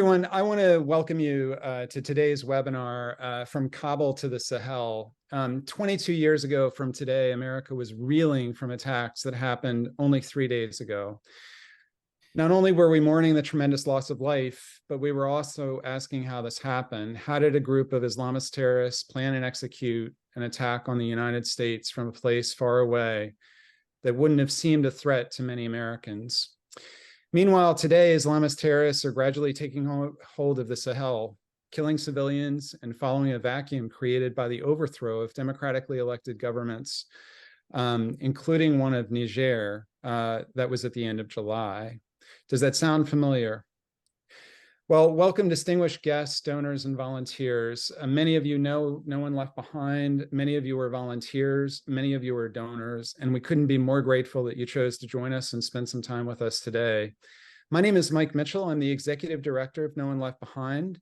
Everyone, I want to welcome you to today's webinar, From Kabul to the Sahel. 22 years ago from today, America was reeling from attacks that happened only 3 days ago. Not only were we mourning the tremendous loss of life, but we were also asking how this happened. How did a group of Islamist terrorists plan and execute an attack on the United States from a place far away that wouldn't have seemed a threat to many Americans? Meanwhile, today, Islamist terrorists are gradually taking hold of the Sahel, killing civilians and following a vacuum created by the overthrow of democratically elected governments, including one of Niger that was at the end of July. Does that sound familiar? Well, welcome distinguished guests, donors, and volunteers. Many of you know No One Left Behind. Many of you are volunteers. Many of you are donors, and we couldn't be more grateful that you chose to join us and spend some time with us today. My name is Mike Mitchell. I'm the executive director of No One Left Behind.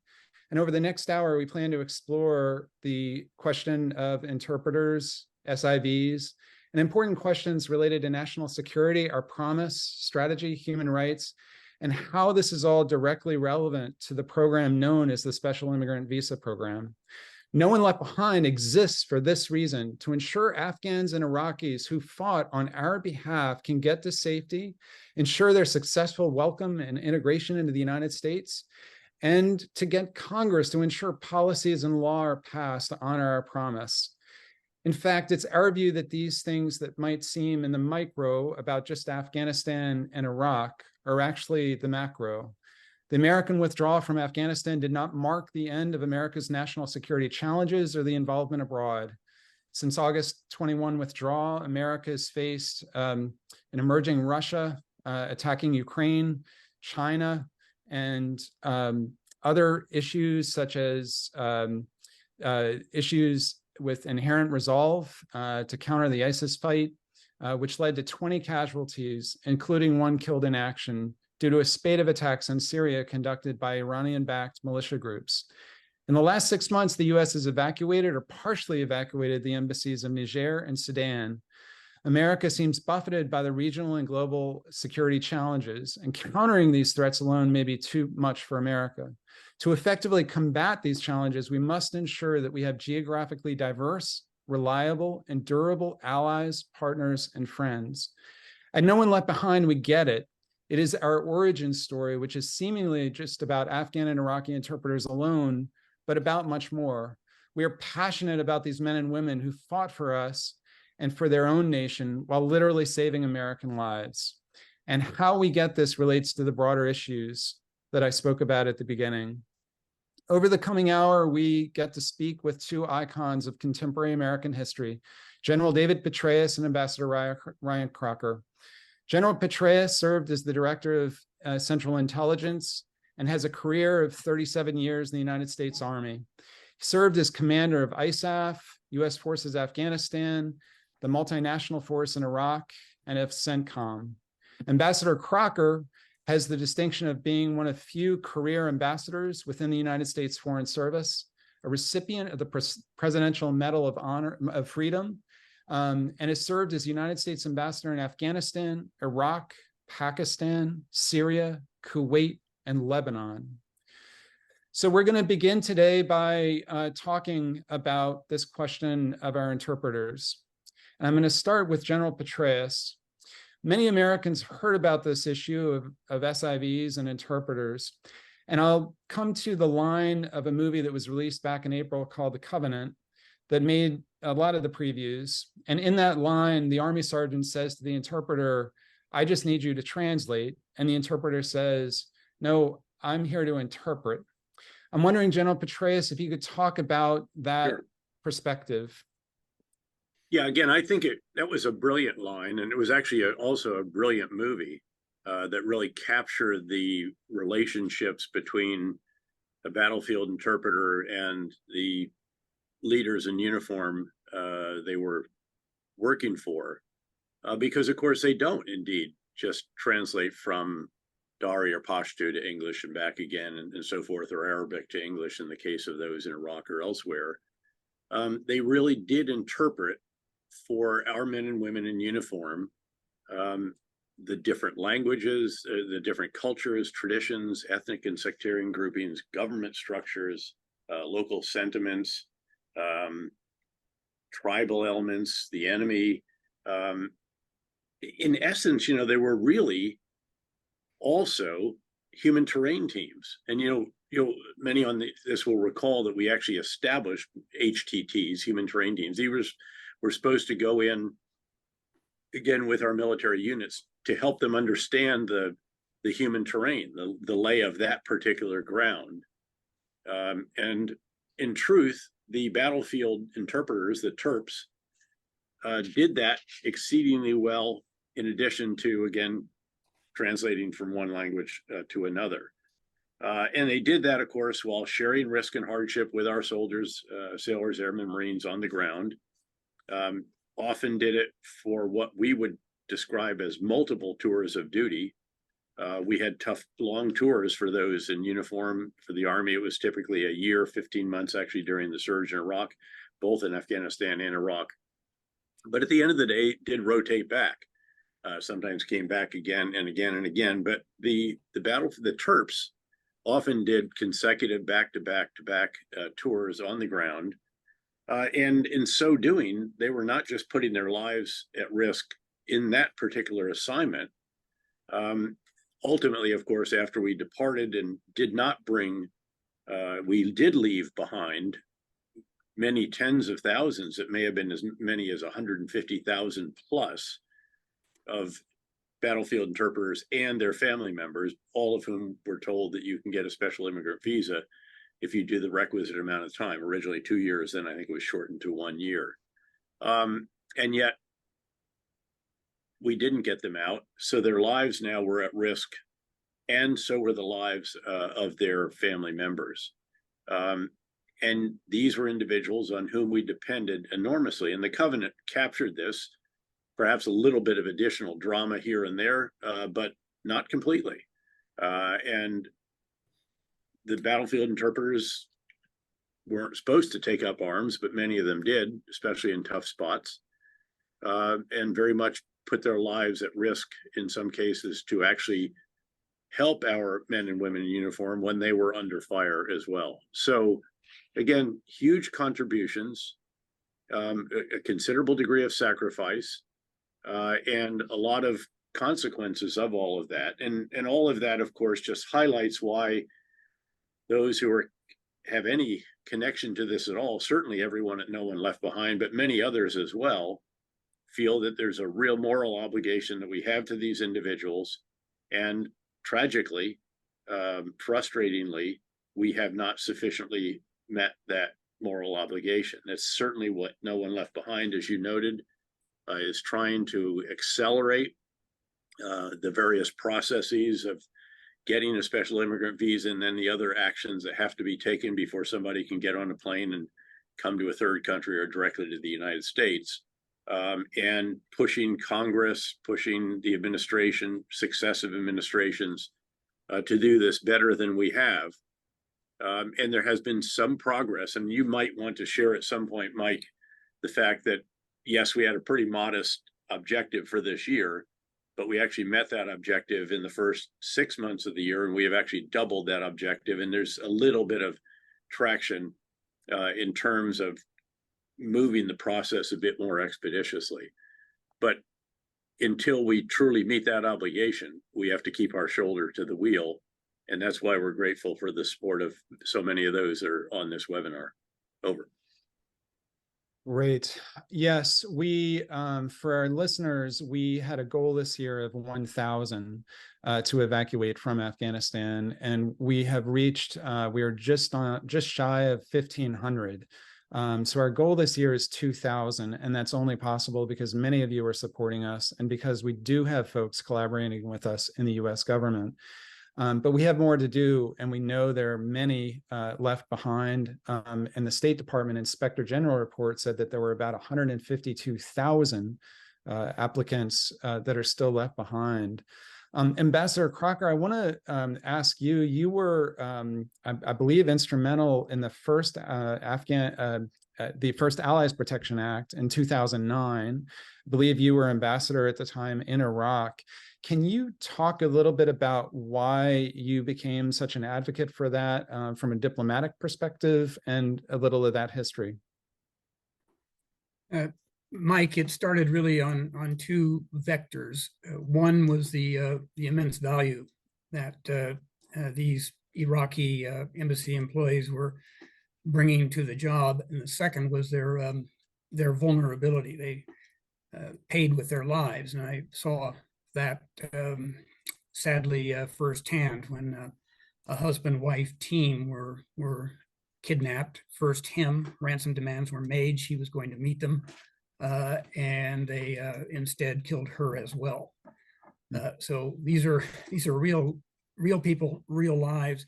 And over the next hour, we plan to explore the question of interpreters, SIVs, and important questions related to national security, our promise, strategy, human rights, and how this is all directly relevant to the program known as the Special Immigrant Visa Program. No One Left Behind exists for this reason, to ensure Afghans and Iraqis who fought on our behalf can get to safety, ensure their successful welcome and integration into the United States, and to get Congress to ensure policies and law are passed to honor our promise. In fact, it's our view that these things that might seem in the micro about just Afghanistan and Iraq are actually the macro. The American withdrawal from Afghanistan did not mark the end of America's national security challenges or the involvement abroad. Since August 21 withdrawal, America has faced an emerging Russia attacking Ukraine, China, and other issues such as issues with inherent resolve to counter the ISIS fight, which led to 20 casualties, including one killed in action, due to a spate of attacks in Syria conducted by Iranian-backed militia groups. In the last 6 months, the US has evacuated or partially evacuated the embassies of Niger and Sudan. America seems buffeted by the regional and global security challenges, and countering these threats alone may be too much for America. To effectively combat these challenges, we must ensure that we have geographically diverse, reliable, and durable allies, partners, and friends. At No One Left Behind, we get it. It is our origin story, which is seemingly just about Afghan and Iraqi interpreters alone, but about much more. We are passionate about these men and women who fought for us and for their own nation while literally saving American lives. And how we get this relates to the broader issues that I spoke about at the beginning. Over the coming hour, we get to speak with two icons of contemporary American history, General David Petraeus and Ambassador Ryan Crocker. General Petraeus served as the director of Central Intelligence and has a career of 37 years in the United States Army. He served as commander of ISAF, US Forces Afghanistan, the multinational force in Iraq, and of CENTCOM. Ambassador Crocker has the distinction of being one of few career ambassadors within the United States Foreign Service, a recipient of the Presidential Medal of Honor of Freedom, and has served as United States ambassador in Afghanistan, Iraq, Pakistan, Syria, Kuwait, and Lebanon. So we're going to begin today by talking about this question of our interpreters. And I'm going to start with General Petraeus. Many Americans heard about this issue of SIVs and interpreters. And I'll come to the line of a movie that was released back in April called The Covenant that made a lot of the previews. And in that line, the Army sergeant says to the interpreter, "I just need you to translate." And the interpreter says, "No, I'm here to interpret." I'm wondering, General Petraeus, if you could talk about that perspective. Yeah, again, I think that was a brilliant line, and it was actually also a brilliant movie that really captured the relationships between a battlefield interpreter and the leaders in uniform they were working for, because, of course, they don't indeed just translate from Dari or Pashto to English and back again and so forth, or Arabic to English in the case of those in Iraq or elsewhere. They really did interpret for our men and women in uniform the different languages, the different cultures, traditions, ethnic and sectarian groupings, government structures, local sentiments, tribal elements, the enemy. In essence, they were really also human terrain teams. And many on this will recall that we actually established HTTs, human terrain teams. These were supposed to go in again with our military units to help them understand the human terrain, the lay of that particular ground. And in truth, the battlefield interpreters, the Terps, did that exceedingly well, in addition to, again, translating from one language to another. And they did that, of course, while sharing risk and hardship with our soldiers, sailors, airmen, Marines on the ground. Often did it for what we would describe as multiple tours of duty. We had tough, long tours for those in uniform. For the Army, it was typically a year, 15 months, actually, during the surge in Iraq, both in Afghanistan and Iraq. But at the end of the day, did rotate back. Sometimes came back again and again and again. But the Terps often did consecutive back-to-back tours on the ground. And in so doing, they were not just putting their lives at risk in that particular assignment. Ultimately, of course, after we departed and did not bring, we did leave behind many tens of thousands. It may have been as many as 150,000 plus of battlefield interpreters and their family members, all of whom were told that you can get a special immigrant visa if you do the requisite amount of time. Originally 2 years, then I think it was shortened to 1 year. And yet we didn't get them out. So their lives now were at risk, and so were the lives of their family members. And these were individuals on whom we depended enormously. And the Covenant captured this, perhaps a little bit of additional drama here and there, but not completely. And the battlefield interpreters weren't supposed to take up arms, but many of them did, especially in tough spots, and very much put their lives at risk in some cases to actually help our men and women in uniform when they were under fire as well. So again, huge contributions, a considerable degree of sacrifice, and a lot of consequences of all of that. And all of that, of course, just highlights why those who have any connection to this at all, certainly everyone at No One Left Behind, but many others as well, feel that there's a real moral obligation that we have to these individuals. And tragically, frustratingly, we have not sufficiently met that moral obligation. That's certainly what No One Left Behind, as you noted, is trying to accelerate the various processes of getting a special immigrant visa, and then the other actions that have to be taken before somebody can get on a plane and come to a third country or directly to the United States, and pushing Congress, pushing the administration, successive administrations, to do this better than we have. And there has been some progress, and you might want to share at some point, Mike, the fact that, yes, we had a pretty modest objective for this year, but we actually met that objective in the first 6 months of the year, and we have actually doubled that objective. And there's a little bit of traction in terms of moving the process a bit more expeditiously. But until we truly meet that obligation, we have to keep our shoulder to the wheel. And that's why we're grateful for the support of so many of those that are on this webinar. Over. Great. Yes, we, for our listeners, we had a goal this year of 1,000 to evacuate from Afghanistan, and we have reached, we are just shy of 1,500. So our goal this year is 2,000, and that's only possible because many of you are supporting us and because we do have folks collaborating with us in the US government. But we have more to do, and we know there are many left behind. And the State Department Inspector General report said that there were about 152,000 applicants that are still left behind. Ambassador Crocker, I want to ask you, you were, I believe, instrumental in the first the first Allies Protection Act in 2009. I believe you were ambassador at the time in Iraq. Can you talk a little bit about why you became such an advocate for that from a diplomatic perspective, and a little of that history? Mike, it started really on two vectors. One was the immense value that these Iraqi embassy employees were bringing to the job, and the second was their vulnerability. They paid with their lives, and I saw that sadly firsthand when a husband-wife team were kidnapped. First him, ransom demands were made. She was going to meet them, and they instead killed her as well. So these are real people, real lives,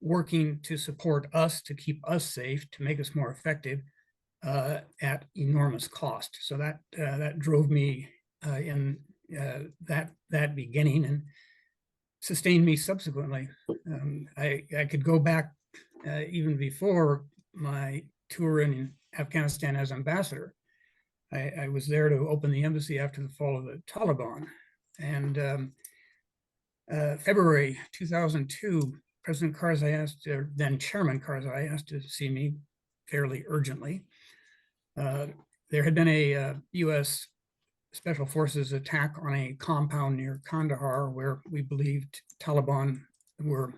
working to support us, to keep us safe, to make us more effective at enormous cost. So that drove me in that beginning, and sustained me subsequently. I could go back even before my tour in Afghanistan as ambassador. I was there to open the embassy after the fall of the Taliban. And February 2002, President Karzai asked, or then Chairman Karzai asked to see me fairly urgently. There had been a U.S. Special Forces attack on a compound near Kandahar where we believed Taliban were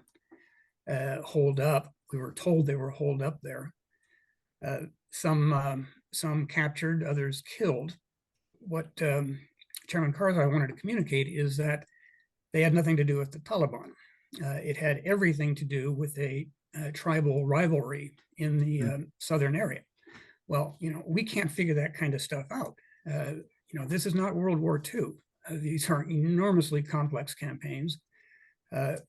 holed up. We were told they were holed up there. Some captured, others killed. What Chairman Karzai wanted to communicate is that they had nothing to do with the Taliban. It had everything to do with a tribal rivalry in the southern area. Well, we can't figure that kind of stuff out. This is not World War II. These are enormously complex campaigns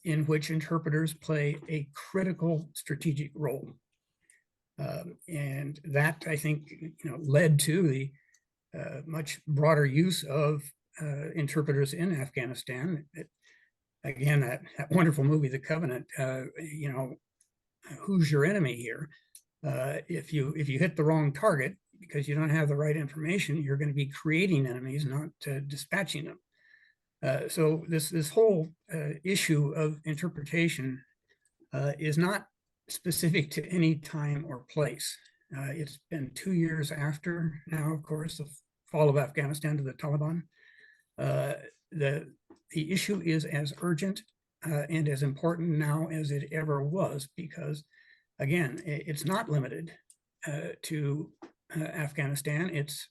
in which interpreters play a critical strategic role. And that, I think, led to the much broader use of interpreters in Afghanistan. Again, that wonderful movie, The Covenant, who's your enemy here? If you hit the wrong target because you don't have the right information, you're going to be creating enemies, not dispatching them. So this whole issue of interpretation is not specific to any time or place. It's been 2 years after now, of course, the fall of Afghanistan to the Taliban. The issue is as urgent and as important now as it ever was, because, again, it's not limited to Afghanistan. It's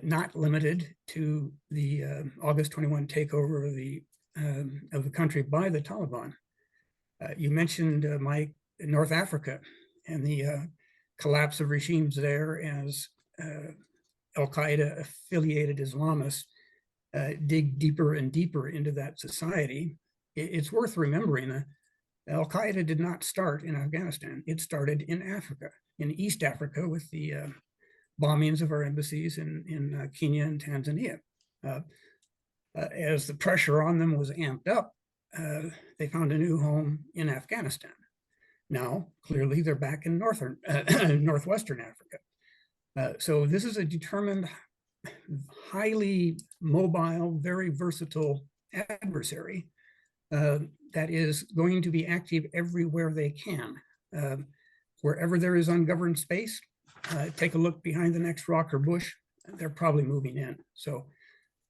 not limited to the August 21 takeover of the country by the Taliban. You mentioned, Mike, North Africa and the collapse of regimes there as Al-Qaeda affiliated Islamists dig deeper and deeper into that society. It's worth remembering that Al-Qaeda did not start in Afghanistan. It started in Africa, in East Africa, with the bombings of our embassies in Kenya and Tanzania. As the pressure on them was amped up, they found a new home in Afghanistan. Now, clearly, they're back in northwestern Africa. So this is a determined, highly mobile, very versatile adversary that is going to be active everywhere they can. Wherever there is ungoverned space, take a look behind the next rock or bush, they're probably moving in. So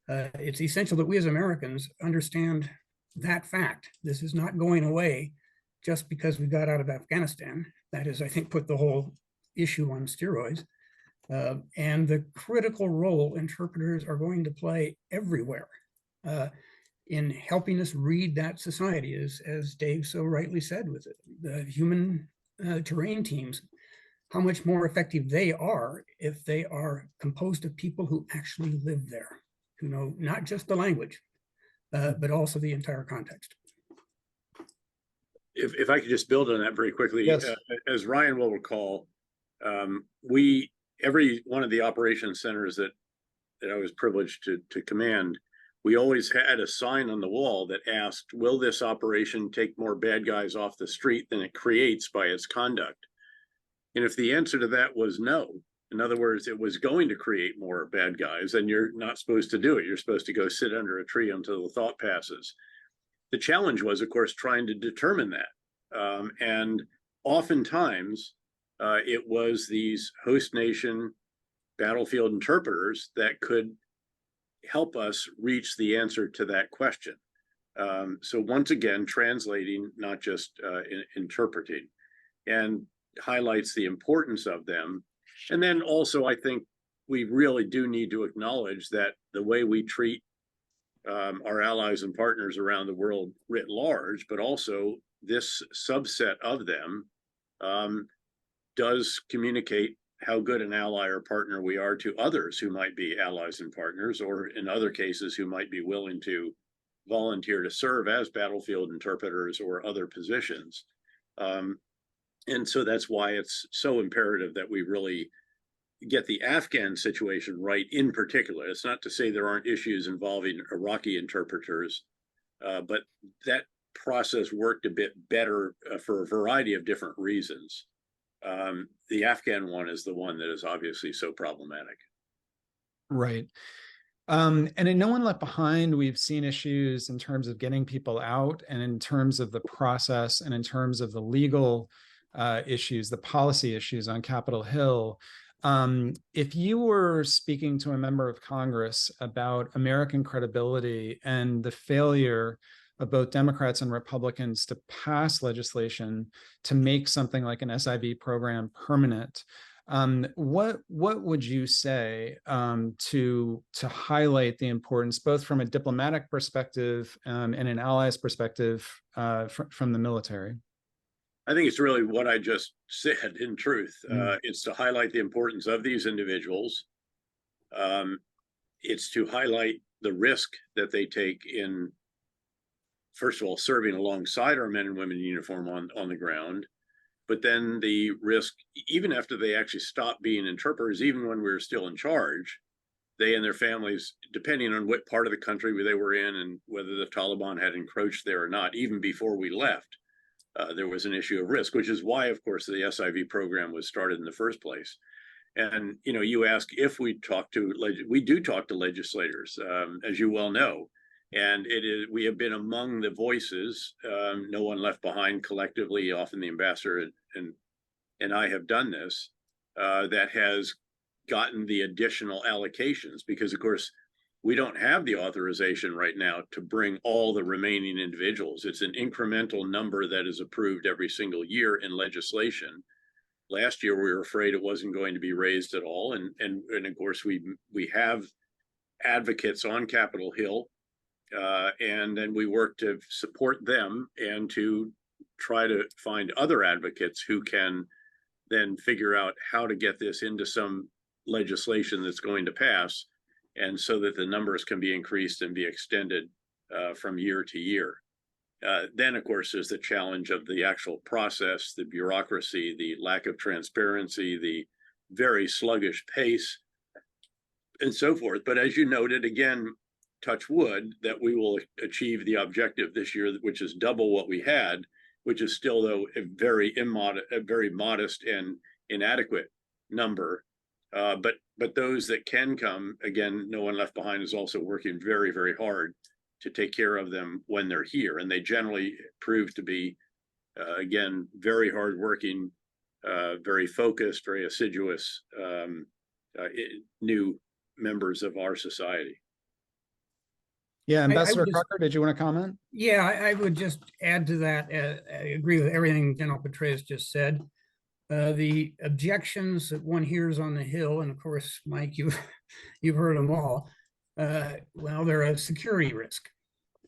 it's essential that we as Americans understand that fact. This is not going away just because we got out of Afghanistan. That is, I think, put the whole issue on steroids. And the critical role interpreters are going to play everywhere in helping us read that society, as Dave so rightly said with it. The human terrain teams, how much more effective they are if they are composed of people who actually live there, who know not just the language, but also the entire context. If I could just build on that very quickly, Yes. As Ryan will recall, every one of the operations centers that I was privileged to command, we always had a sign on the wall that asked, will this operation take more bad guys off the street than it creates by its conduct? And if the answer to that was no, In other words, it was going to create more bad guys, and you're not supposed to do it. You're supposed to go sit under a tree until the thought passes. The challenge was, of course, trying to determine that. And oftentimes, it was these host nation battlefield interpreters that could help us reach the answer to that question. So once again, translating, not just interpreting, and highlights the importance of them. And then also, I think we really do need to acknowledge that the way we treat our allies and partners around the world writ large, but also this subset of them does communicate how good an ally or partner we are to others who might be allies and partners, or in other cases, who might be willing to volunteer to serve as battlefield interpreters or other positions. And so that's why it's so imperative that we really get the Afghan situation right in particular. It's not to say there aren't issues involving Iraqi interpreters, but that process worked a bit better for a variety of different reasons. The Afghan one is the one that is obviously so problematic. Right. And in No One Left Behind, we've seen issues in terms of getting people out, and in terms of the process, and in terms of the legal issues, the policy issues on Capitol Hill. If you were speaking to a member of Congress about American credibility and the failure of both Democrats and Republicans to pass legislation to make something like an SIV program permanent, what would you say to highlight the importance, both from a diplomatic perspective and an allies perspective from the military? I think it's really what I just said, in truth. It's to highlight the importance of these individuals. It's to highlight the risk that they take in, first of all, serving alongside our men and women in uniform on the ground, but then the risk, even after they actually stop being interpreters, even when we were still in charge, they and their families, depending on what part of the country they were in and whether the Taliban had encroached there or not, even before we left, there was an issue of risk, which is why, of course, the SIV program was started in the first place. And, you know, you ask if we do talk to legislators, as you well know, and we have been among the voices, No One Left Behind collectively, often the ambassador and I have done this, that has gotten the additional allocations, because, of course, we don't have the authorization right now to bring all the remaining individuals. It's an incremental number that is approved every single year in legislation. Last year, we were afraid it wasn't going to be raised at all. And of course, we have advocates on Capitol Hill, and then we work to support them and to try to find other advocates who can then figure out how to get this into some legislation that's going to pass, and so that the numbers can be increased and be extended from year to year. Then, of course, there's the challenge of the actual process, the bureaucracy, the lack of transparency, the very sluggish pace, and so forth. But as you noted, again, touch wood, that we will achieve the objective this year, which is double what we had, which is still, though, a very modest and inadequate number. But those that can come, again, No One Left Behind is also working very, very hard to take care of them when they're here. And they generally prove to be, again, very hardworking, very focused, very assiduous new members of our society. Yeah, Ambassador Crocker, did you want to comment? Yeah, I would just add to that. I agree with everything General Petraeus just said. The objections that one hears on the Hill, and of course, Mike, you've heard them all. Well, they're a security risk.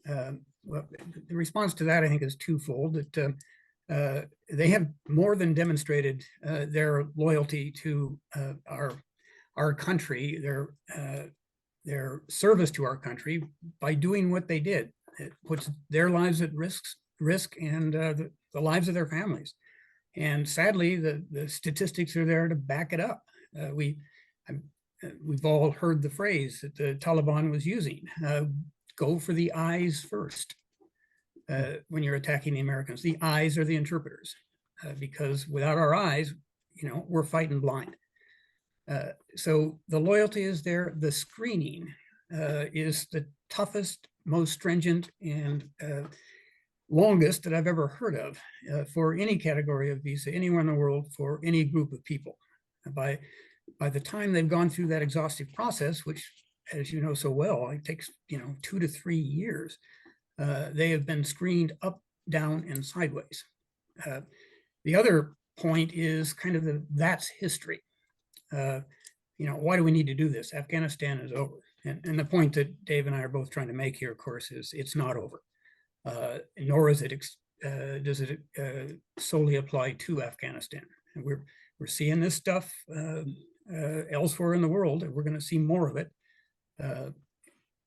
Well, the response to that, I think, is twofold. That they have more than demonstrated their loyalty to our country, their service to our country, by doing what they did. It puts their lives at risk and the lives of their families. And sadly, the statistics are there to back it up. We've all heard the phrase that the Taliban was using: "Go for the eyes first." When you're attacking the Americans, the eyes are the interpreters, because without our eyes, we're fighting blind. So the loyalty is there. The screening is the toughest, most stringent, and longest that I've ever heard of for any category of visa anywhere in the world for any group of people. By the time they've gone through that exhaustive process, which, as you know so well, it takes 2 to 3 years, they have been screened up, down, and sideways. The other point is kind of that's history. Why do we need to do this? Afghanistan is over. And the point that Dave and I are both trying to make here, of course, is it's not over. Nor is it does it solely apply to Afghanistan. And we're seeing this stuff elsewhere in the world, and we're going to see more of it.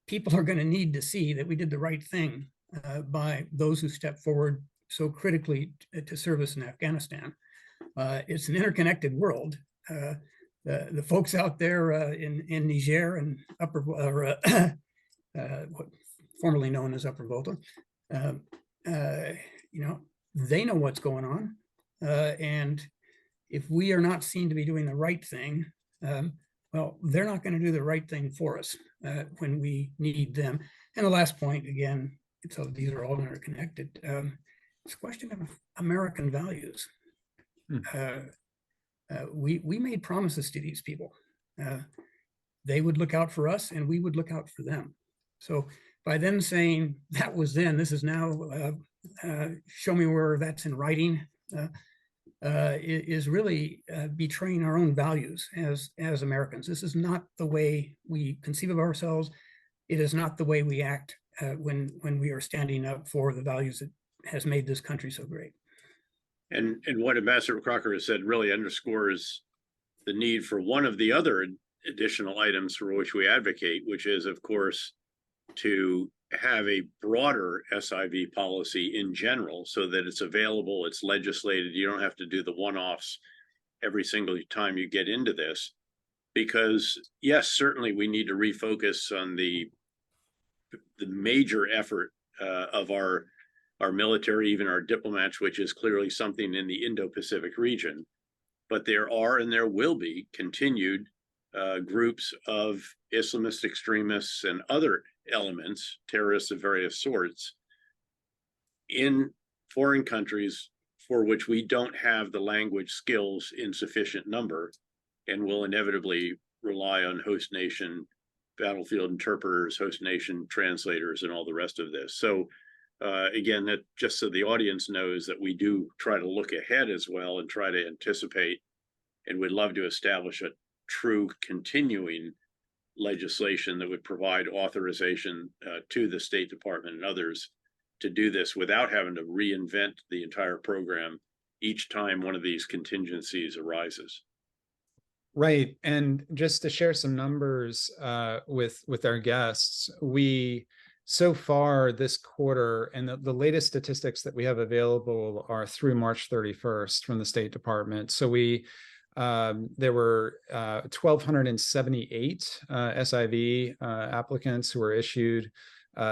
People are going to need to see that we did the right thing by those who stepped forward so critically to service in Afghanistan. It's an interconnected world. The folks out there in Niger and what formerly known as Upper Volta, they know what's going on. And if we are not seen to be doing the right thing, well, they're not going to do the right thing for us when we need them. And the last point, again, so these are all interconnected. It's a question of American values. We made promises to these people. They would look out for us, and we would look out for them. So by them saying that was then, this is now, show me where that's in writing, is really betraying our own values as Americans. This is not the way we conceive of ourselves. It is not the way we act when we are standing up for the values that has made this country so great. And what Ambassador Crocker has said really underscores the need for one of the other additional items for which we advocate, which is, of course, to have a broader SIV policy in general so that it's available, it's legislated. You don't have to do the one-offs every single time you get into this. Because, yes, certainly we need to refocus on the major effort of our military, even our diplomats, which is clearly something in the Indo-Pacific region. But there are and there will be continued groups of Islamist extremists and other elements, terrorists of various sorts, in foreign countries for which we don't have the language skills in sufficient number, and will inevitably rely on host nation battlefield interpreters, host nation translators, and all the rest of this. So again, that just so the audience knows that we do try to look ahead as well and try to anticipate, and we'd love to establish a true continuing legislation that would provide authorization to the State Department and others to do this without having to reinvent the entire program each time one of these contingencies arises. Right. And just to share some numbers with our guests, we so far this quarter, and the latest statistics that we have available are through March 31st from the State Department. So there were 1,278 SIV applicants who were issued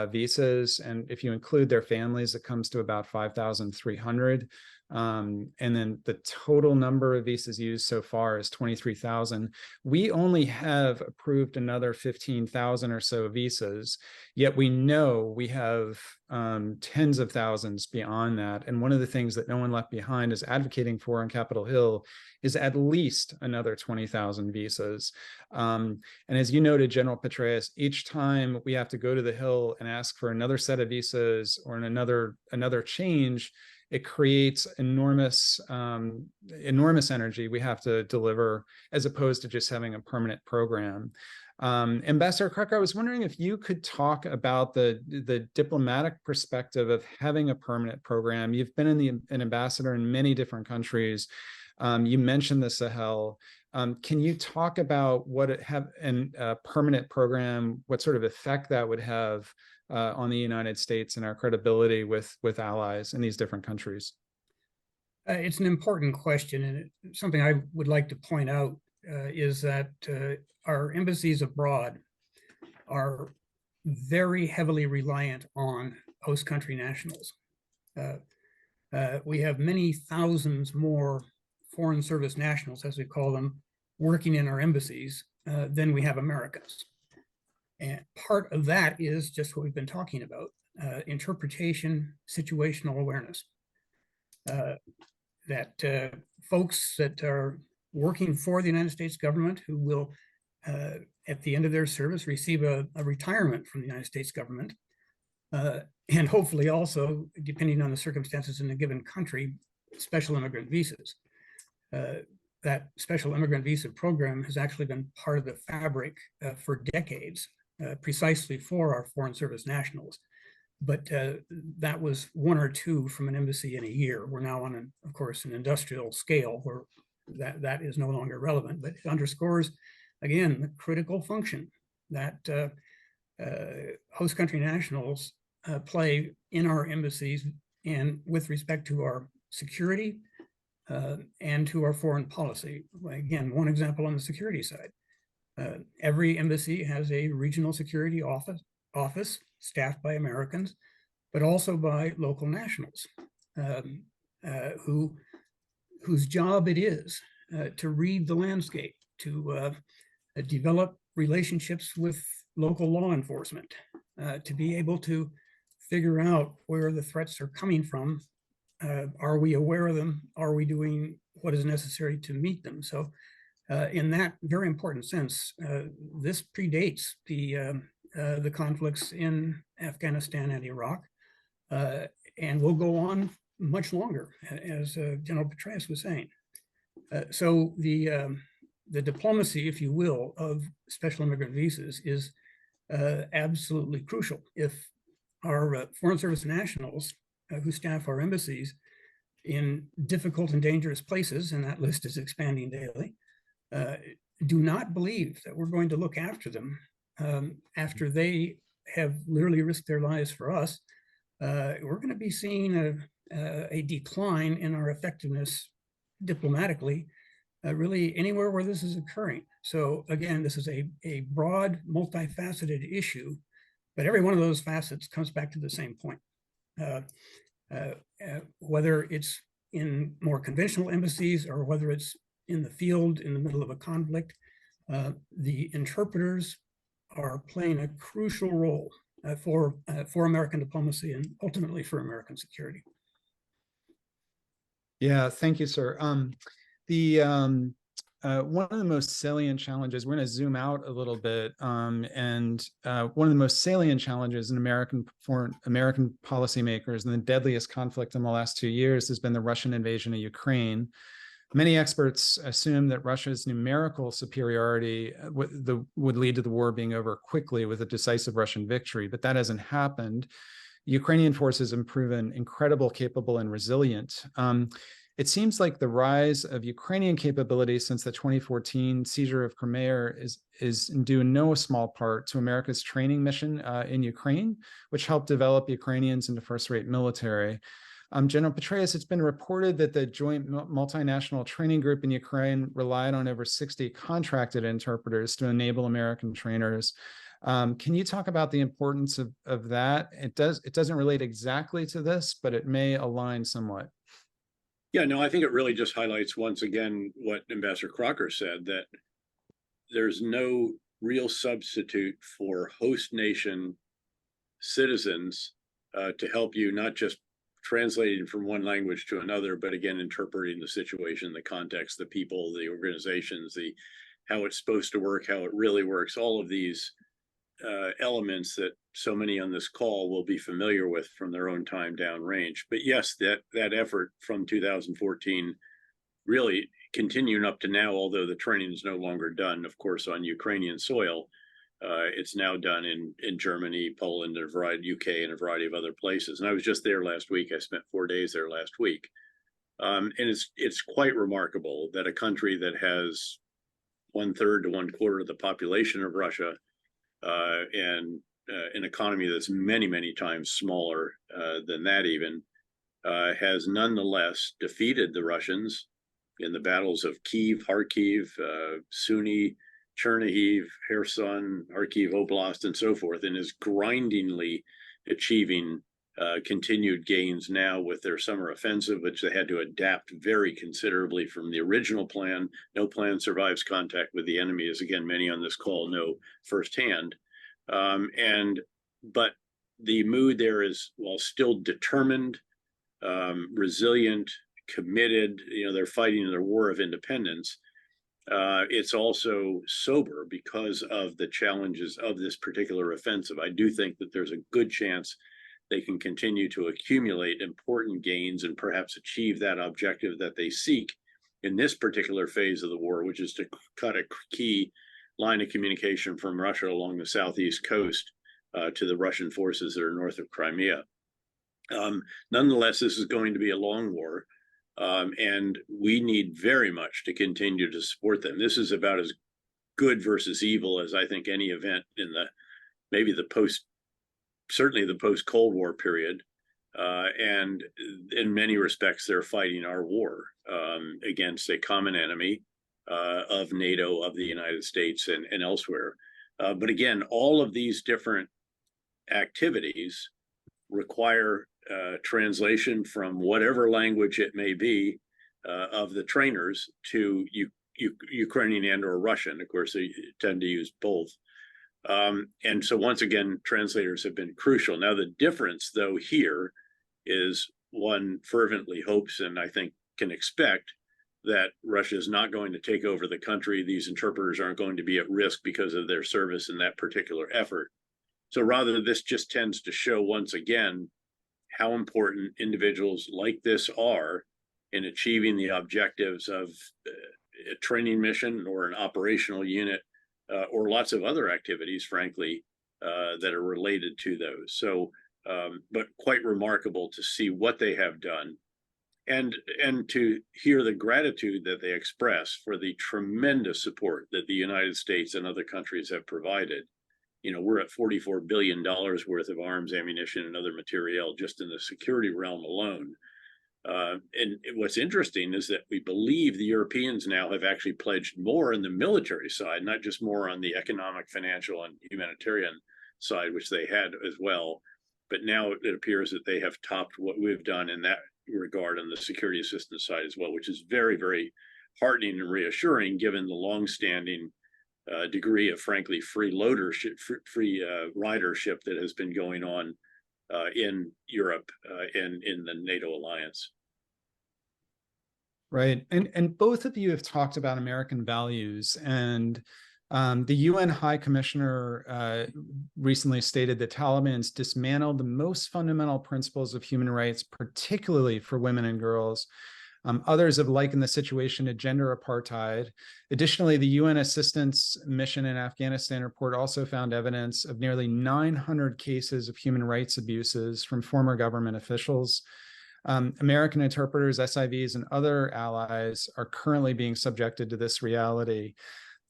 visas. And if you include their families, it comes to about 5,300. And then the total number of visas used so far is 23,000. We only have approved another 15,000 or so visas, yet we know we have tens of thousands beyond that. And one of the things that no one left behind is advocating for on Capitol Hill is at least another 20,000 visas. And as you noted, General Petraeus, each time we have to go to the Hill and ask for another set of visas or another change, it creates enormous energy we have to deliver, as opposed to just having a permanent program. Ambassador Crocker, I was wondering if you could talk about the diplomatic perspective of having a permanent program. You've been an ambassador in many different countries. You mentioned the Sahel. Can you talk about what a permanent program, what sort of effect that would have on the United States and our credibility with allies in these different countries? It's an important question, and something I would like to point out is that our embassies abroad are very heavily reliant on host country nationals. We have many thousands more foreign service nationals, as we call them, working in our embassies than we have Americans. And part of that is just what we've been talking about, interpretation, situational awareness. That folks that are working for the United States government who will, at the end of their service, receive a retirement from the United States government, and hopefully also, depending on the circumstances in a given country, special immigrant visas. That special immigrant visa program has actually been part of the fabric for decades, precisely for our Foreign Service nationals. But that was one or two from an embassy in a year. We're now on, of course, an industrial scale where that is no longer relevant. But it underscores, again, the critical function that host country nationals play in our embassies and with respect to our security and to our foreign policy. Again, one example on the security side. Every embassy has a regional security office staffed by Americans, but also by local nationals whose job it is to read the landscape, to develop relationships with local law enforcement, to be able to figure out where the threats are coming from. Are we aware of them? Are we doing what is necessary to meet them? So in that very important sense, this predates the conflicts in Afghanistan and Iraq, and will go on much longer, as General Petraeus was saying. So the diplomacy, if you will, of special immigrant visas is absolutely crucial. If our Foreign Service nationals who staff our embassies in difficult and dangerous places, and that list is expanding daily, do not believe that we're going to look after them after they have literally risked their lives for us, we're going to be seeing a decline in our effectiveness diplomatically, really anywhere where this is occurring. So again, this is a broad, multifaceted issue, but every one of those facets comes back to the same point. Whether it's in more conventional embassies or whether it's in the field in the middle of a conflict, the interpreters are playing a crucial role for American diplomacy and ultimately for American security. Yeah, thank you, sir. One of the most salient challenges, we're going to zoom out a little bit, and one of the most salient challenges in American policymakers and the deadliest conflict in the last 2 years has been the Russian invasion of Ukraine. Many experts assume that Russia's numerical superiority would lead to the war being over quickly with a decisive Russian victory, but that hasn't happened. Ukrainian forces have proven incredible, capable, and resilient. It seems like the rise of Ukrainian capability since the 2014 seizure of Crimea is due in no small part to America's training mission in Ukraine, which helped develop Ukrainians into first-rate military. General Petraeus, it's been reported that the Joint Multinational Training Group in Ukraine relied on over 60 contracted interpreters to enable American trainers. Can you talk about the importance of that? It doesn't relate exactly to this, but it may align somewhat. Yeah, no, I think it really just highlights once again what Ambassador Crocker said, that there's no real substitute for host nation citizens to help you not just translating from one language to another, but again, interpreting the situation, the context, the people, the organizations, how it's supposed to work, how it really works, all of these elements that so many on this call will be familiar with from their own time downrange. But yes, that effort from 2014 really continuing up to now, although the training is no longer done, of course, on Ukrainian soil. It's now done in Germany, Poland, and a variety, UK, and a variety of other places. And I was just there last week. I spent 4 days there last week. And it's quite remarkable that a country that has 1/3 to 1/4 of the population of Russia and an economy that's many, many times smaller than that even, has nonetheless defeated the Russians in the battles of Kyiv, Kharkiv, Sumy, Chernihiv, Kherson, Kharkiv Oblast, and so forth, and is grindingly achieving continued gains now with their summer offensive, which they had to adapt very considerably from the original plan. No plan survives contact with the enemy, as again many on this call know firsthand. But the mood there is, while still determined, resilient, committed. They're fighting their war of independence. It's also sober because of the challenges of this particular offensive. I do think that there's a good chance they can continue to accumulate important gains and perhaps achieve that objective that they seek in this particular phase of the war, which is to cut a key line of communication from Russia along the southeast coast to the Russian forces that are north of Crimea. Nonetheless, this is going to be a long war, and we need very much to continue to support them. This is about as good versus evil as I think any event in certainly the post-Cold War period. And in many respects, they're fighting our war against a common enemy of NATO, of the United States, and elsewhere. But again, all of these different activities require translation from whatever language it may be of the trainers to Ukrainian and or Russian. Of course, they tend to use both. And so once again, translators have been crucial. Now, the difference, though, here is one fervently hopes and I think can expect that Russia is not going to take over the country. These interpreters aren't going to be at risk because of their service in that particular effort. So rather, this just tends to show once again how important individuals like this are in achieving the objectives of a training mission or an operational unit or lots of other activities, frankly, that are related to those. So, but quite remarkable to see what they have done and to hear the gratitude that they express for the tremendous support that the United States and other countries have provided. We're at $44 billion worth of arms, ammunition, and other materiel just in the security realm alone. And what's interesting is that we believe the Europeans now have actually pledged more on the military side, not just more on the economic, financial, and humanitarian side, which they had as well. But now it appears that they have topped what we've done in that regard on the security assistance side as well, which is very, very heartening and reassuring given the longstanding degree of, frankly, free ridership that has been going on in Europe and in the NATO alliance. Right. And both of you have talked about American values, and the UN High Commissioner recently stated that Taliban's dismantled the most fundamental principles of human rights, particularly for women and girls. Others have likened the situation to gender apartheid. Additionally, the UN Assistance Mission in Afghanistan report also found evidence of nearly 900 cases of human rights abuses from former government officials. American interpreters, SIVs, and other allies are currently being subjected to this reality.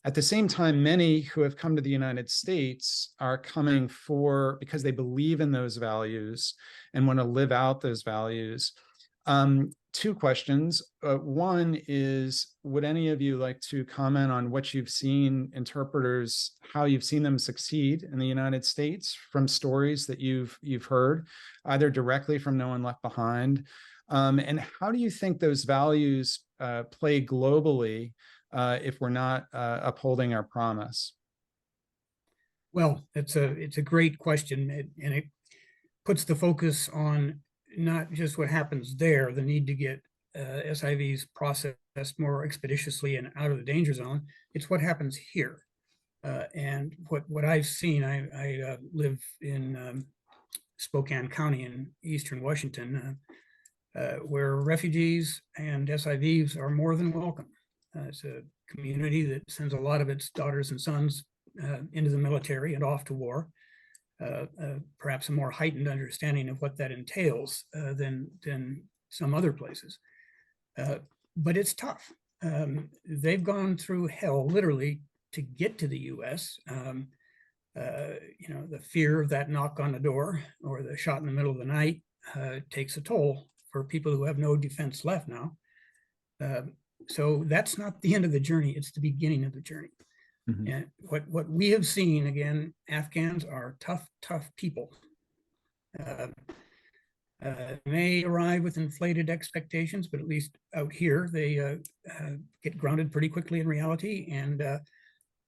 At the same time, many who have come to the United States are coming because they believe in those values and want to live out those values. Two questions. One is, would any of you like to comment on what you've seen interpreters, how you've seen them succeed in the United States from stories that you've heard, either directly from No One Left Behind? And how do you think those values play globally if we're not upholding our promise? Well, it's a great question, and it puts the focus on not just what happens there, the need to get SIVs processed more expeditiously and out of the danger zone. It's what happens here. And what I've seen, I live in Spokane County in eastern Washington, where refugees and SIVs are more than welcome. It's a community that sends a lot of its daughters and sons into the military and off to war. Perhaps a more heightened understanding of what that entails than some other places. But it's tough. They've gone through hell, literally, to get to the U.S. The fear of that knock on the door or the shot in the middle of the night takes a toll for people who have no defense left now. So that's not the end of the journey. It's the beginning of the journey. Mm-hmm. And what we have seen, again, Afghans are tough people. may arrive with inflated expectations, but at least out here, they get grounded pretty quickly in reality. And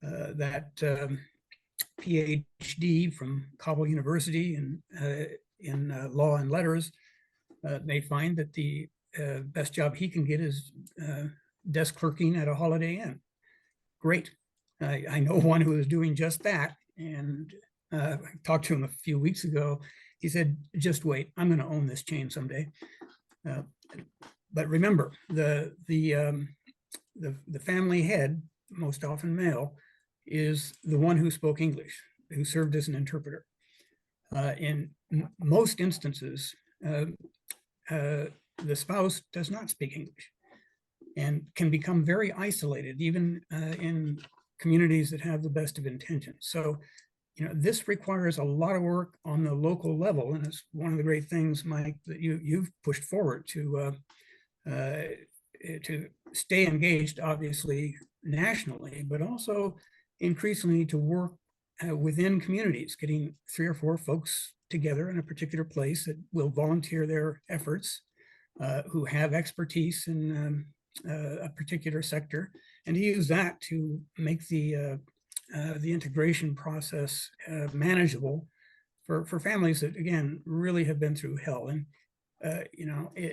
that PhD from Kabul University in law and letters may find that the best job he can get is desk clerking at a Holiday Inn. Great. I know one who is doing just that. And I talked to him a few weeks ago. He said, just wait, I'm going to own this chain someday. But remember, the family head, most often male, is the one who spoke English, who served as an interpreter. In most instances, the spouse does not speak English and can become very isolated, even in communities that have the best of intentions. So, this requires a lot of work on the local level, and it's one of the great things, Mike, that you've pushed forward to stay engaged, obviously nationally, but also increasingly to work within communities, getting 3 or 4 folks together in a particular place that will volunteer their efforts, who have expertise in a particular sector, and to use that to make the integration process manageable for families that, again, really have been through hell. And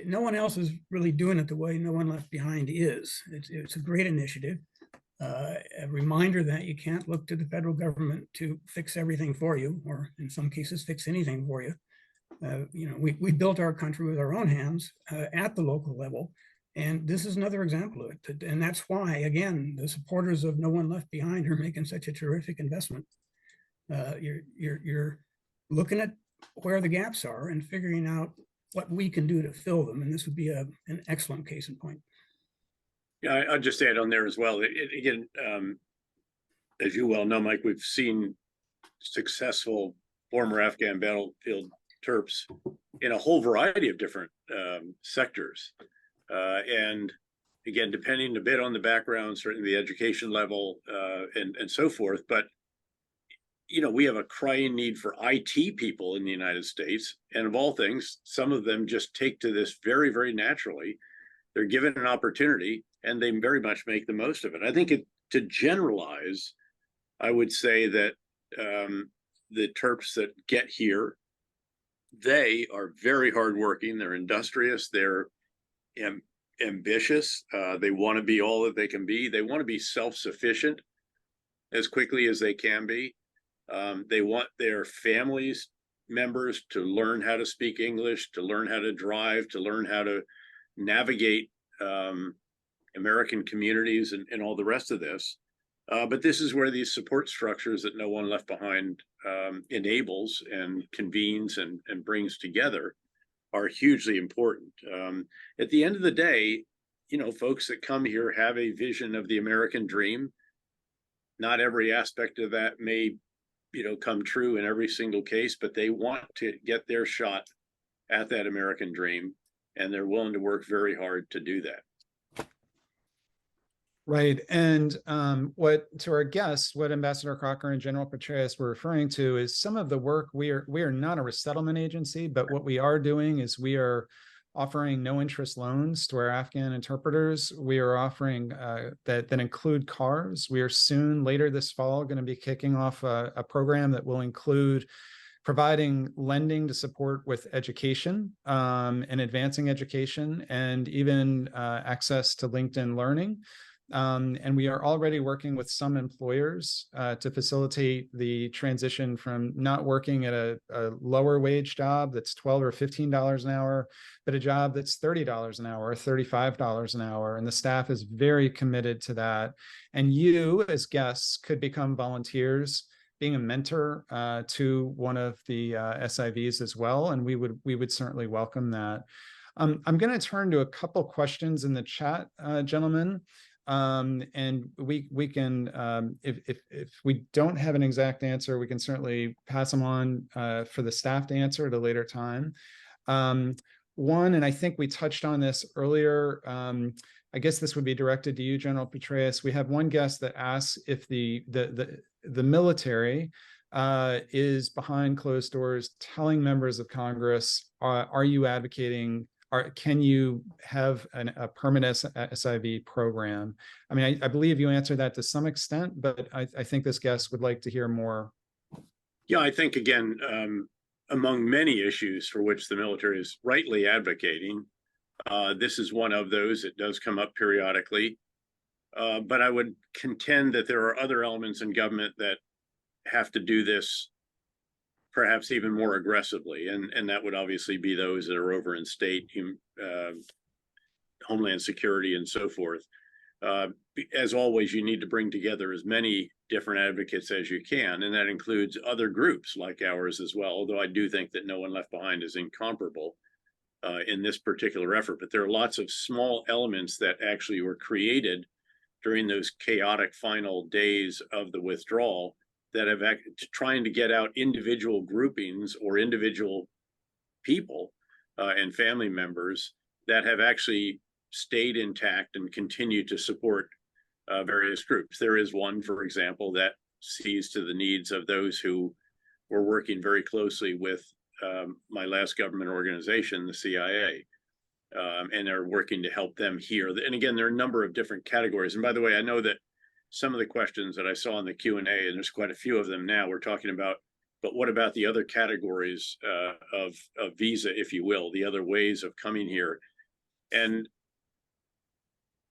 no one else is really doing it the way No One Left Behind is. It's a great initiative. A reminder that you can't look to the federal government to fix everything for you, or in some cases, fix anything for you. We built our country with our own hands at the local level. And this is another example of it. And that's why, again, the supporters of No One Left Behind are making such a terrific investment. You're looking at where the gaps are and figuring out what we can do to fill them. And this would be an excellent case in point. Yeah, I'll just add on there as well. Again, as you well know, Mike, we've seen successful former Afghan battlefield Terps in a whole variety of different sectors. And again, depending a bit on the background, certainly the education level and so forth. But, we have a crying need for IT people in the United States. And of all things, some of them just take to this very, very naturally. They're given an opportunity and they very much make the most of it. I think to generalize, I would say that the Terps that get here, they are very hardworking. They're industrious. They're ambitious. They want to be all that they can be. They want to be self-sufficient as quickly as they can be. They want their families members to learn how to speak English, to learn how to drive, to learn how to navigate American communities and all the rest of this. But this is where these support structures that No One Left Behind enables and convenes and brings together are hugely important. At the end of the day, folks that come here have a vision of the American dream. Not every aspect of that may, come true in every single case, but they want to get their shot at that American dream, and they're willing to work very hard to do that. Right. And to our guests, what Ambassador Crocker and General Petraeus were referring to is some of the work. We are not a resettlement agency, but what we are doing is we are offering no interest loans to our Afghan interpreters. We are offering that include cars. We are soon, later this fall, going to be kicking off a program that will include providing lending to support with education and advancing education, and even access to LinkedIn Learning. And we are already working with some employers to facilitate the transition from not working at a lower wage job that's $12 or $15 an hour, but a job that's $30 an hour or $35 an hour. And the staff is very committed to that. And you as guests could become volunteers, being a mentor to one of the SIVs as well. And we would certainly welcome that. I'm going to turn to a couple questions in the chat, gentlemen. And we can, if we don't have an exact answer, we can certainly pass them on for the staff to answer at a later time. One, and I think we touched on this earlier, I guess this would be directed to you, General Petraeus. We have one guest that asks if the military is behind closed doors telling members of Congress, are you advocating, can you have a permanent SIV program? I mean, I believe you answered that to some extent, but I think this guest would like to hear more. Yeah, I think, again, among many issues for which the military is rightly advocating, this is one of those. It does come up periodically. But I would contend that there are other elements in government that have to do this perhaps even more aggressively. And that would obviously be those that are over in state, homeland security, and so forth. As always, you need to bring together as many different advocates as you can, and that includes other groups like ours as well, although I do think that No One Left Behind is incomparable in this particular effort. But there are lots of small elements that actually were created during those chaotic final days of the withdrawal that have trying to get out individual groupings or individual people and family members that have actually stayed intact and continue to support various groups. There is one, for example, that sees to the needs of those who were working very closely with my last government organization, the CIA, and are working to help them here. And again, there are a number of different categories. And by the way, I know that some of the questions that I saw in the Q&A, and there's quite a few of them now, we're talking about, but what about the other categories of visa, if you will, the other ways of coming here? And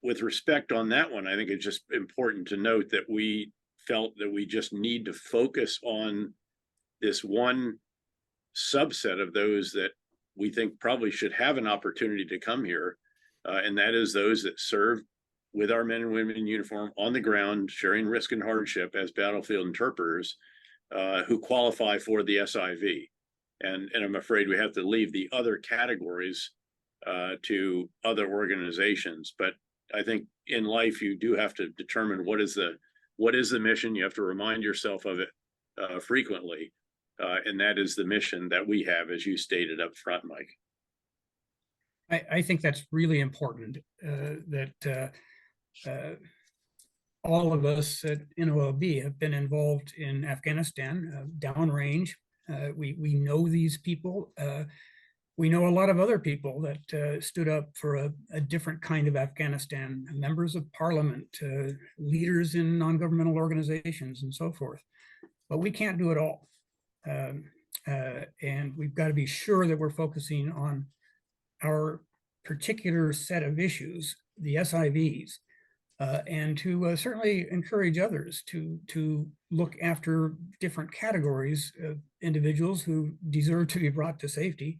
with respect on that one, I think it's just important to note that we felt that we just need to focus on this one subset of those that we think probably should have an opportunity to come here, and that is those that serve with our men and women in uniform on the ground, sharing risk and hardship as battlefield interpreters, who qualify for the SIV. And I'm afraid we have to leave the other categories to other organizations. But I think in life, you do have to determine what is the mission. You have to remind yourself of it frequently. And that is the mission that we have, as you stated up front, Mike. I think that's really important, that all of us at NOLB have been involved in Afghanistan, downrange. We know these people. We know a lot of other people that stood up for a different kind of Afghanistan, members of parliament, leaders in non-governmental organizations, and so forth. But we can't do it all. And we've got to be sure that we're focusing on our particular set of issues, the SIVs, and to certainly encourage others to look after different categories of individuals who deserve to be brought to safety.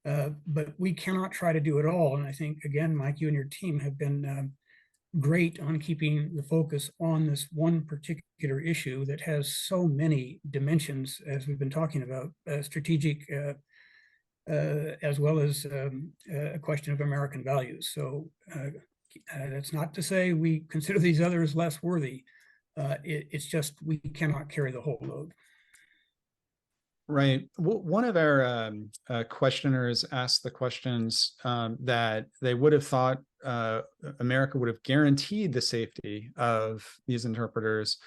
But we cannot try to do it all. And I think, again, Mike, you and your team have been great on keeping the focus on this one particular issue that has so many dimensions, as we've been talking about, strategic, as well as a question of American values. So that's not to say we consider these others less worthy. It's just we cannot carry the whole load. Right. One of our questioners asked the questions that they would have thought America would have guaranteed the safety of these interpreters.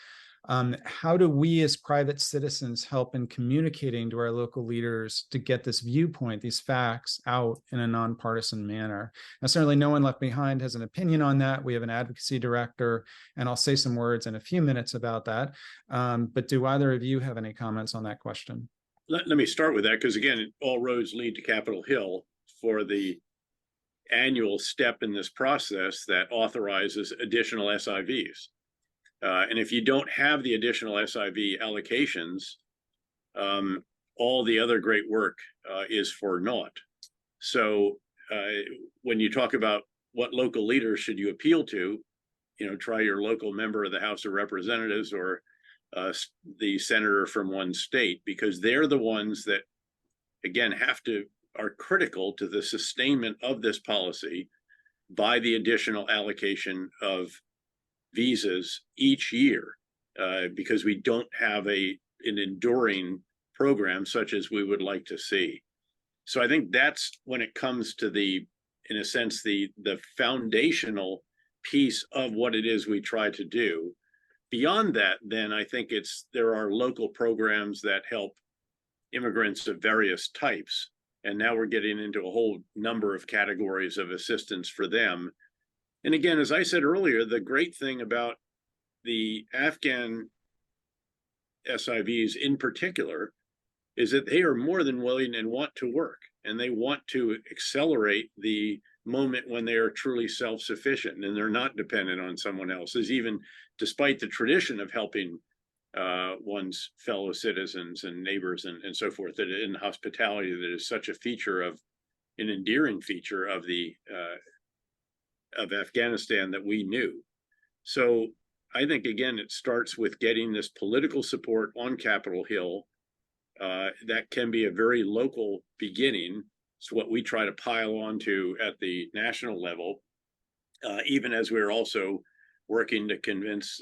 How do we as private citizens help in communicating to our local leaders to get this viewpoint, these facts out in a nonpartisan manner? Now, certainly No One Left Behind has an opinion on that. We have an advocacy director, and I'll say some words in a few minutes about that. But do either of you have any comments on that question? Let me start with that, because again, all roads lead to Capitol Hill for the annual step in this process that authorizes additional SIVs. And if you don't have the additional SIV allocations, all the other great work is for naught. So when you talk about what local leaders should you appeal to, try your local member of the House of Representatives or the senator from one state, because they're the ones that, again, are critical to the sustainment of this policy by the additional allocation of visas each year, because we don't have an enduring program such as we would like to see. So I think that's when it comes to in a sense, the foundational piece of what it is we try to do. beyond that, then I think there are local programs that help immigrants of various types. And now we're getting into a whole number of categories of assistance for them. And again, as I said earlier, the great thing about the Afghan SIVs in particular is that they are more than willing and want to work, and they want to accelerate the moment when they are truly self-sufficient and they're not dependent on someone else's, even despite the tradition of helping one's fellow citizens and neighbors and so forth, that in hospitality that is such a feature of an endearing feature of the of Afghanistan that we knew. So I think, again, it starts with getting this political support on Capitol Hill. That can be a very local beginning. It's what we try to pile onto at the national level, even as we're also working to convince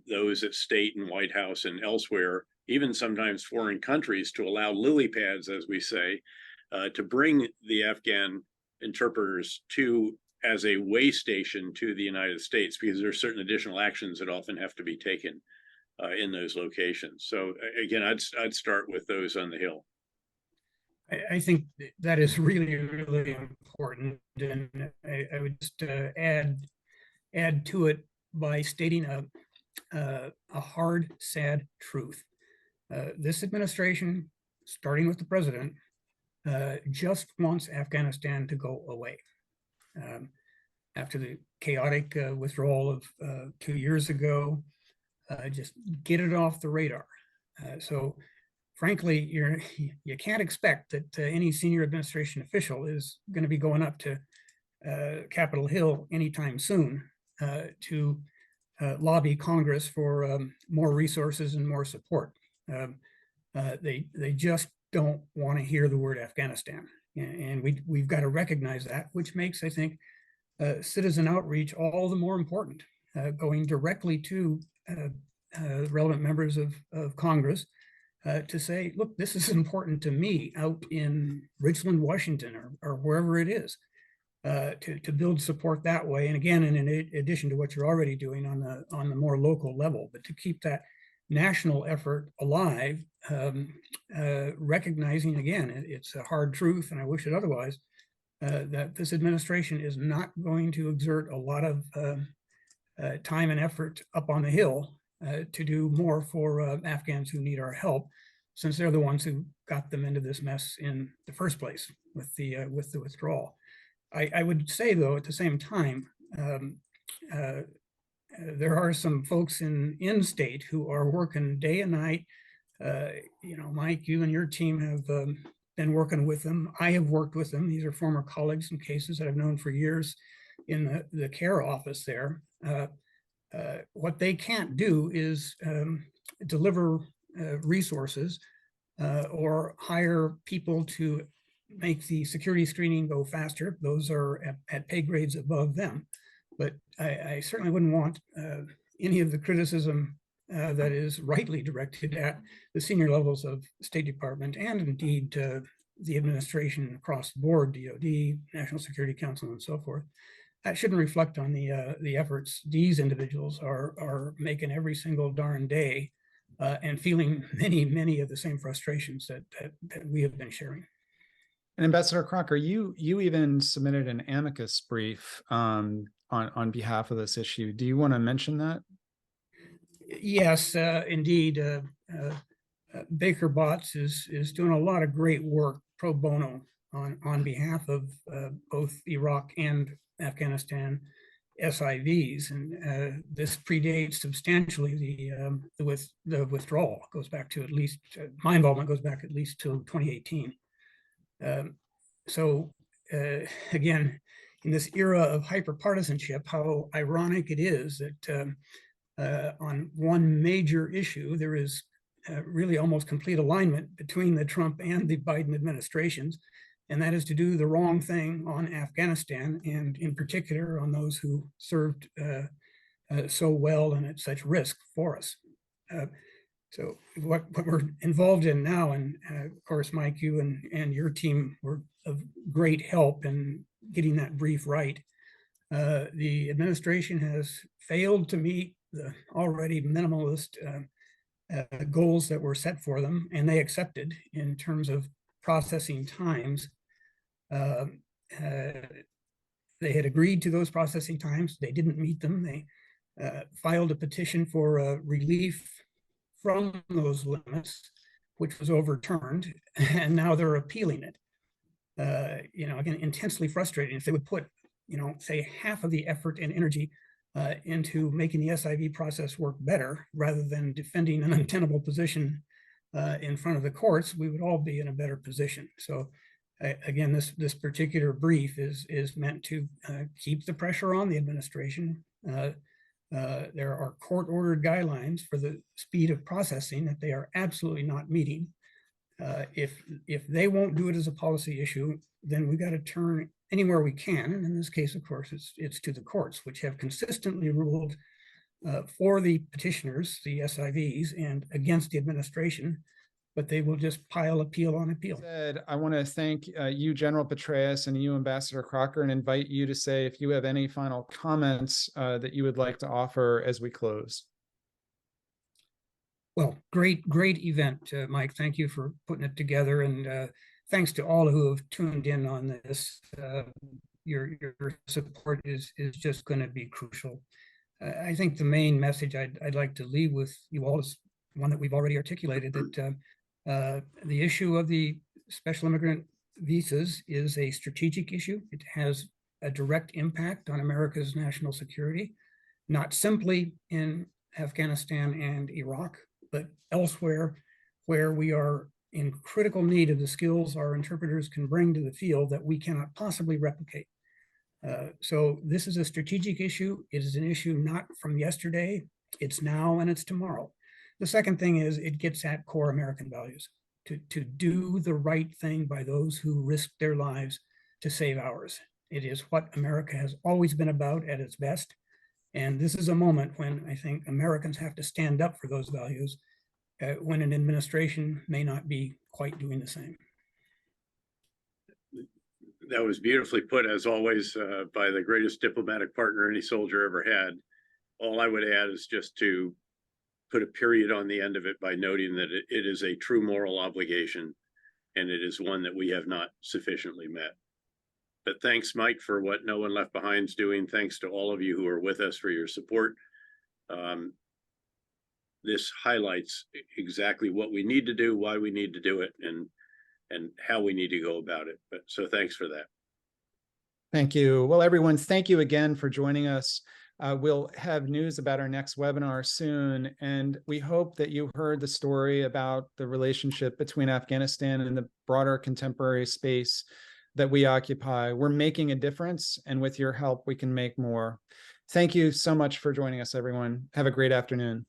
those at state and White House and elsewhere, even sometimes foreign countries, to allow lily pads, as we say, to bring the Afghan interpreters as a way station to the United States, because there are certain additional actions that often have to be taken in those locations. So again, I'd start with those on the Hill. I think that is really, really important, and I would just add to it by stating a hard, sad truth. This administration, starting with the president, just wants Afghanistan to go away. After the chaotic withdrawal of 2 years ago, just get it off the radar. So frankly, you can't expect that any senior administration official is going to be going up to Capitol Hill anytime soon to lobby Congress for more resources and more support. They just don't want to hear the word Afghanistan, and we've got to recognize that, which makes, I think, citizen outreach all the more important, going directly to relevant members of Congress to say, look, this is important to me out in Richland, Washington, or wherever it is, to build support that way. And again, in addition to what you're already doing on the more local level, but to keep that national effort alive, recognizing, again, it's a hard truth, and I wish it otherwise, that this administration is not going to exert a lot of time and effort up on the Hill to do more for Afghans who need our help, since they're the ones who got them into this mess in the first place with the withdrawal. I would say, though, at the same time, there are some folks in state who are working day and night. Mike, you and your team have been working with them. I have worked with them. These are former colleagues in cases that I've known for years in the care office there. What they can't do is deliver resources or hire people to make the security screening go faster. Those are at pay grades above them. But I certainly wouldn't want any of the criticism that is rightly directed at the senior levels of the State Department, and indeed the administration across the board, DoD, National Security Council, and so forth. That shouldn't reflect on the efforts these individuals are making every single darn day, and feeling many of the same frustrations that we have been sharing. And Ambassador Crocker, you even submitted an amicus brief on behalf of this issue. Do you want to mention that? Yes, indeed. Baker Botts is doing a lot of great work pro bono on behalf of both Iraq and Afghanistan SIVs, and this predates substantially the withdrawal. It goes back to at least my involvement goes back at least to 2018. So again, in this era of hyperpartisanship, how ironic it is that on one major issue, there is really almost complete alignment between the Trump and the Biden administrations, and that is to do the wrong thing on Afghanistan, and in particular on those who served so well and at such risk for us. So what we're involved in now, and of course, Mike, you and your team were of great help in getting that brief right. The administration has failed to meet the already minimalist goals that were set for them, and they accepted in terms of processing times. They had agreed to those processing times. They didn't meet them. They filed a petition for relief from those limits, which was overturned, and now they're appealing it. Again, intensely frustrating. If they would put, say half of the effort and energy into making the SIV process work better, rather than defending an untenable position in front of the courts, we would all be in a better position. So again, this particular brief is meant to keep the pressure on the administration. There are court-ordered guidelines for the speed of processing that they are absolutely not meeting. If they won't do it as a policy issue, then we've got to turn anywhere we can. And in this case, of course, it's to the courts, which have consistently ruled for the petitioners, the SIVs, and against the administration, but they will just pile appeal on appeal. I want to thank you, General Petraeus, and you, Ambassador Crocker, and invite you to say if you have any final comments that you would like to offer as we close. Well, great event, Mike. Thank you for putting it together, and thanks to all who have tuned in on this. Your support is just going to be crucial. I think the main message I'd like to leave with you all is one that we've already articulated, that the issue of the special immigrant visas is a strategic issue. It has a direct impact on America's national security, not simply in Afghanistan and Iraq, but elsewhere where we are in critical need of the skills our interpreters can bring to the field that we cannot possibly replicate. So this is a strategic issue. It is an issue not from yesterday, it's now and it's tomorrow. The second thing is it gets at core American values, to do the right thing by those who risk their lives to save ours. It is what America has always been about at its best. And this is a moment when I think Americans have to stand up for those values when an administration may not be quite doing the same. That was beautifully put, as always, by the greatest diplomatic partner any soldier ever had. All I would add is just to put a period on the end of it by noting that it is a true moral obligation, and it is one that we have not sufficiently met. But thanks, Mike, for what No One Left Behind is doing. Thanks to all of you who are with us for your support. This highlights exactly what we need to do, why we need to do it, and how we need to go about it. But so thanks for that. Thank you. Well, everyone, thank you again for joining us. We'll have news about our next webinar soon, and we hope that you heard the story about the relationship between Afghanistan and the broader contemporary space that we occupy. We're making a difference, and with your help, we can make more. Thank you so much for joining us, everyone. Have a great afternoon.